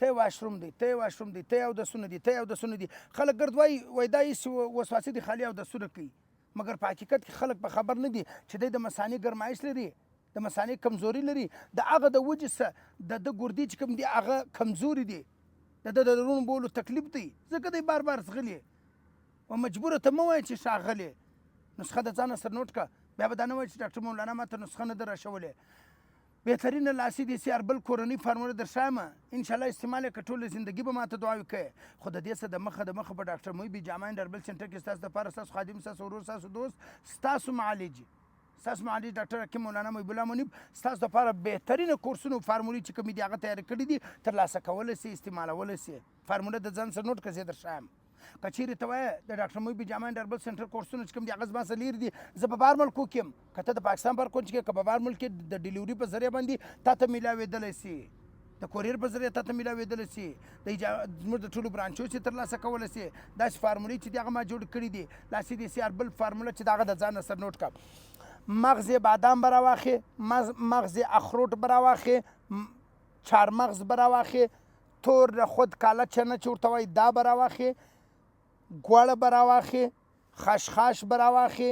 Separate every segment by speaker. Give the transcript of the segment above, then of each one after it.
Speaker 1: ته واشروم دی ته واشروم دی ته اودسونه دي ته اودسونه دي خلک ګرد وایي دا هېڅ وسواسې دي خالي اودسونه کوي مګر په حقیقت کې خلک په خبر نه دي چې دی د مثانې ګرمایش لري د مثانې کمزوري لري د هغه د وجې څه د ګردې چې کوم دي هغه کمزوري دي د د درون بولو تکلیف دی ځکه دی بار بار ځغلي و مجبوره ته مه وایه چې ښاغلې نسخه د ځانه سره نوټ کړه بیا به دا نه وایي چې ډاکټر مولانا ماته نسخه نه ده راښولې بهترینه لاسي دیسي هربل کورنۍ فارموله در ښایم انشاءالله استعمال یې کړه ټوله زندګي به ماته دعاوې کوې خو د دې څه د مخه په ډاکټر محب جامع هربل سنټر کې ستاسو دپاره ستاسو خادم ستاسو ورور ستاسو دوست ستاسو معالج ډاکټر حکیم مولانا محب الله منیب ستاسو دپاره بهترینه کورسونه فارمولې چې کومې دي هغه تیار کړي دي ترلاسه کولی سي استعمالولی سي فارموله د ځان سره نوټ کړه زه در ښایم که چیرې ته وایې د ډاکټر محب جامع هربل سنټر کورسونه چې کوم دي هغه زما سره لرې دي زه په بهر ملکو کې یم که ته د پاکستان په هر کونج کې که په بهر ملک کې د ډلیوري په ذریعه باندې تا ته میلاوېدلی سي د کوریر په ذریعه تا ته میلاوېدلی سي زموږ د ټولو برانچو چې ترلاسه کولی سي داسې فارمولې چې دي هغه ما جوړ کړي دي لاسي دیسي هربل فارموله چې د هغه د ځان سره نوټ کړه مغز بادام به راواخې مغز اخروټ به راواخې چارمغز به راواخې تور خود کاله چنه چې ورته وایي دا به راواخې ګوړه به راواخې خشخاش به راواخې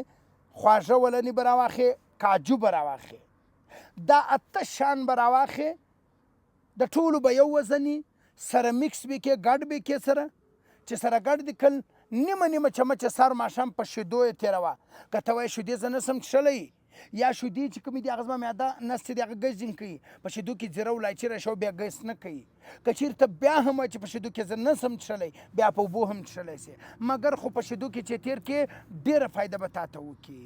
Speaker 1: خواږه ولنې به راواخې کاجو به راواخې دا 8 شان به راواخې د ټولو به یو وزني سره میکس به کې ګډ به کې سره چې سره ګډ دي کل نیمه چمچه سهار ماښام په شیدو یې تېروه که ته وایې شیدې زه نسم څښلی یا شیدې چې کومې دي هغه زما معده نس چې دي هغه ګز ځین کوي په شیدو کې زیره الایچي راشو بیا ګز نه کوي که چېرته بیا هم وایي چې په شیدو کې زه نسم څښلی بیا په اوبو هم څښلی سي مګر خو په شیدو کې چې تېر کې ډېره فایده به تا ته وکړي